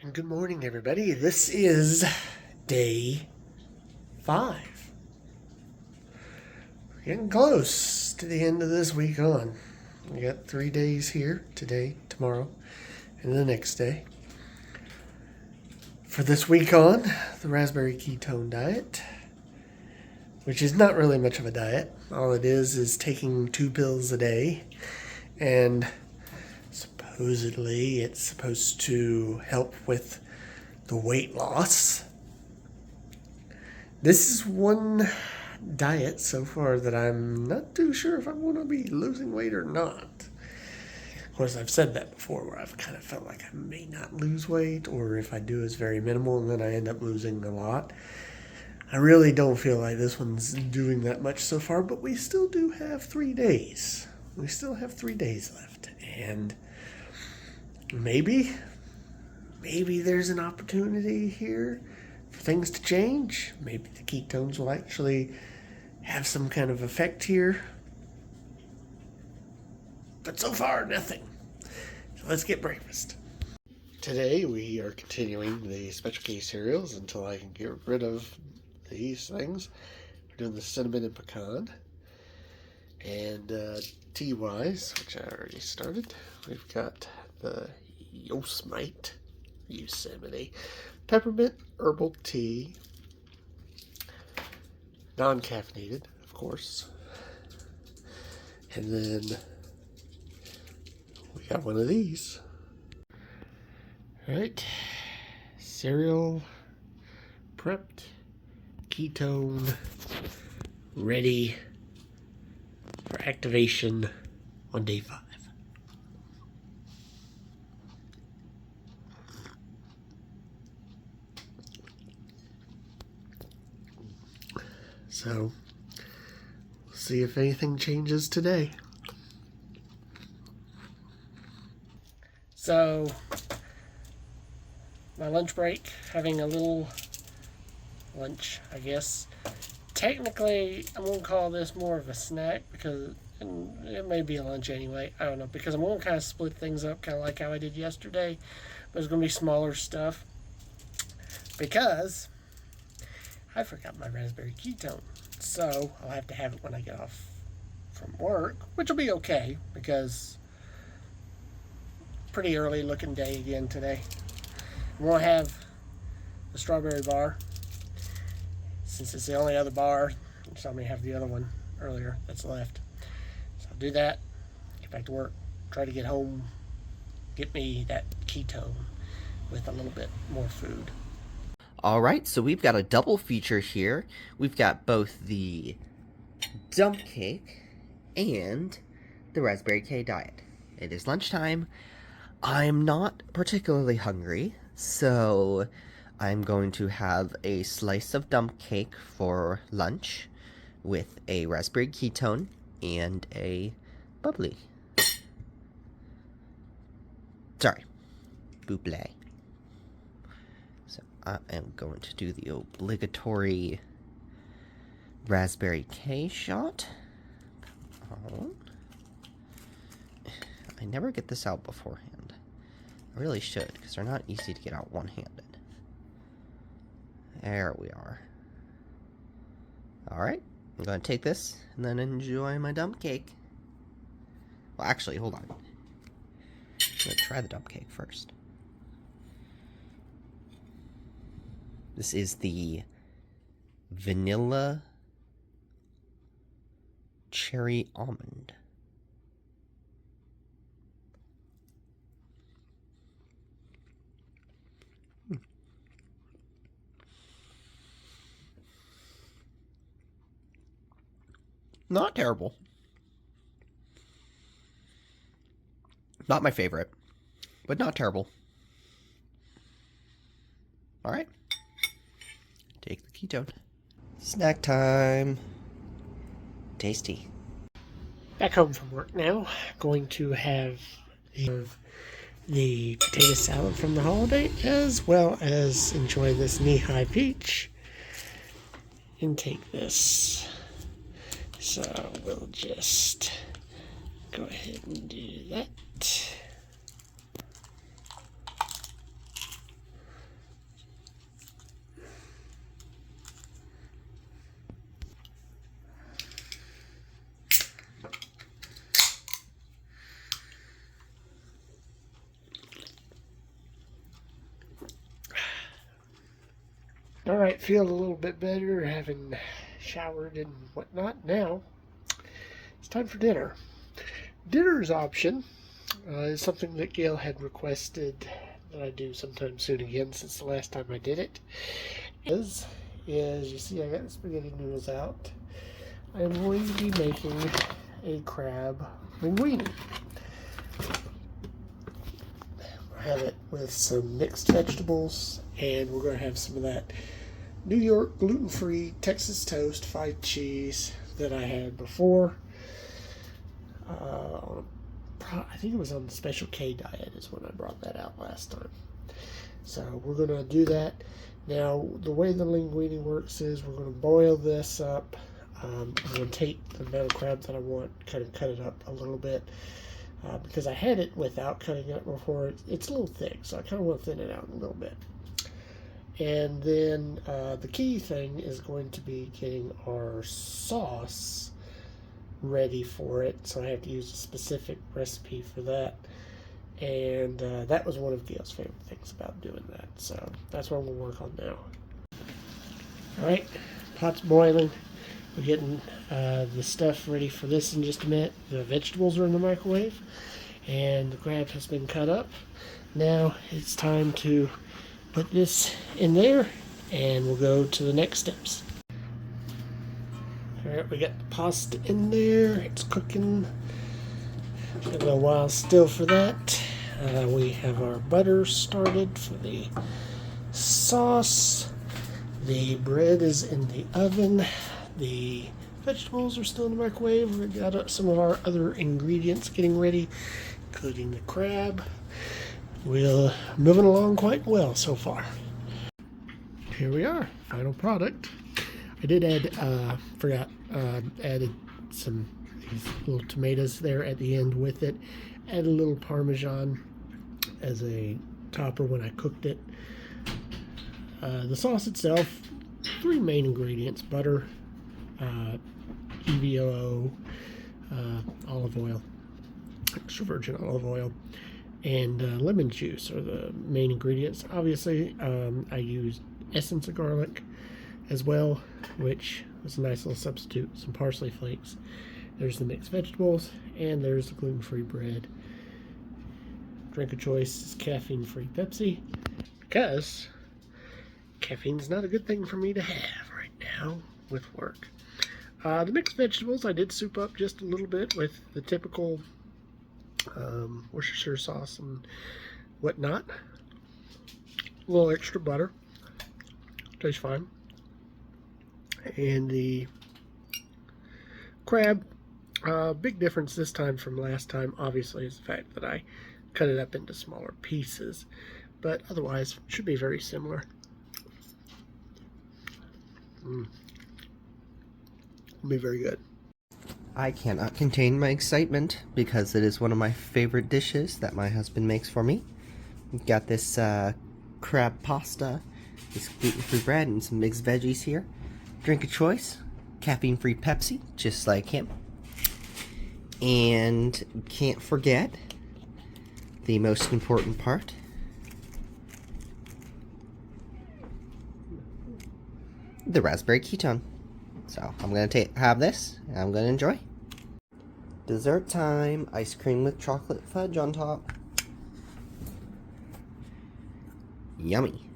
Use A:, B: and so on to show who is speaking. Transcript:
A: And good morning, everybody. This is day 5. We're getting close to the end of this week on. We got 3 days here, today, tomorrow, and the next day. For this week on, the raspberry ketone diet, which is not really much of a diet. All it is taking 2 pills a day, and supposedly it's supposed to help with the weight loss. This is one diet so far that I'm not too sure if I want to be losing weight or not. Of course, I've said that before where I've kind of felt like I may not lose weight, or if I do, it's very minimal and then I end up losing a lot. I really don't feel like this one's doing that much so far, but we still do have 3 days. We still have 3 days left, and maybe there's an opportunity here for things to change. Maybe the ketones will actually have some kind of effect here. But so far, nothing. So let's get breakfast. Today we are continuing the Special K cereals until I can get rid of these things. We're doing the cinnamon and pecan. And tea-wise, which I already started, we've got the Yosemite, Yosemite, peppermint herbal tea, non-caffeinated, of course. And then we got one of these. Alright, cereal prepped, ketone ready for activation on day 5. So, we'll see if anything changes today. So, my lunch break, having a little lunch, I guess. Technically, I'm going to call this more of a snack because it may be a lunch anyway. I don't know, because I'm going to kind of split things up, kind of like how I did yesterday. But it's going to be smaller stuff because I forgot my raspberry ketone. So I'll have to have it when I get off from work, which will be okay because pretty early looking day again today. I'm going to have the strawberry bar. Since it's the only other bar, so I'm going to have the other one earlier that's left. So I'll do that, get back to work, try to get home, get me that ketone with a little bit more food.
B: Alright, so we've got a double feature here. We've got both the dump cake and the raspberry K diet. It is lunchtime. I'm not particularly hungry, so I'm going to have a slice of dump cake for lunch with a raspberry ketone and a bubbly. Sorry, bubbly. So I am going to do the obligatory raspberry K shot. Come on. I never get this out beforehand. I really should, because they're not easy to get out one-handed. There we are. Alright, I'm going to take this and then enjoy my dump cake. Well, actually, hold on. I'm going to try the dump cake first. This is the vanilla cherry almond. Not terrible. Not my favorite, but not terrible. Alright. Take the ketone. Snack time. Tasty.
A: Back home from work now. Going to have the potato salad from the holiday, as well as enjoy this knee-high peach and take this. So we'll just go ahead and do that. Alright, feel a little bit better having showered and whatnot. Now, it's time for dinner. Dinner's option is something that Gale had requested that I do sometime soon again since the last time I did it. Is you see I got the spaghetti noodles out. I am going to be making a crab linguine. I have it with some mixed vegetables, and we're going to have some of that New York gluten-free Texas toast fried cheese that I had before. I think it was on the Special K diet is when I brought that out last time. So we're going to do that. Now, the way the linguine works is we're going to boil this up. I'm going to take the amount of crab that I want, kind of cut it up a little bit. Because I had it without cutting it up before. It's a little thick, so I kind of want to thin it out a little bit. And then the key thing is going to be getting our sauce ready for it. So I have to use a specific recipe for that. And that was one of Gale's favorite things about doing that. So that's what we'll work on now. Alright, pot's boiling. We're getting the stuff ready for this in just a minute. The vegetables are in the microwave. And the crab has been cut up. Now it's time to put this in there, and we'll go to the next steps. Alright, we got the pasta in there. It's cooking. Got a little while still for that. We have our butter started for the sauce. The bread is in the oven. The vegetables are still in the microwave. We've got some of our other ingredients getting ready, including the crab. We're moving along quite well so far. Here we are, final product. I did add, added some these little tomatoes there at the end with it. Added a little Parmesan as a topper when I cooked it. The sauce itself, 3 main ingredients: butter, EVOO, olive oil, extra virgin olive oil, and lemon juice are the main ingredients. Obviously, I used essence of garlic as well, which was a nice little substitute. Some parsley flakes. There's the mixed vegetables, and there's the gluten-free bread. Drink of choice is caffeine-free Pepsi, because caffeine's not a good thing for me to have right now with work. The mixed vegetables, I did soup up just a little bit with the typical Worcestershire sauce and whatnot. A little extra butter. Tastes fine. And the crab, big difference this time from last time, obviously, is the fact that I cut it up into smaller pieces. But otherwise, should be very similar. Will be very good.
B: I cannot contain my excitement because it is one of my favorite dishes that my husband makes for me. We've got this crab pasta, this gluten-free bread, and some mixed veggies here. Drink of choice, caffeine-free Pepsi, just like him. And can't forget the most important part. The raspberry ketone. So I'm going to have this, and I'm going to enjoy. Dessert time. Ice cream with chocolate fudge on top. Yummy.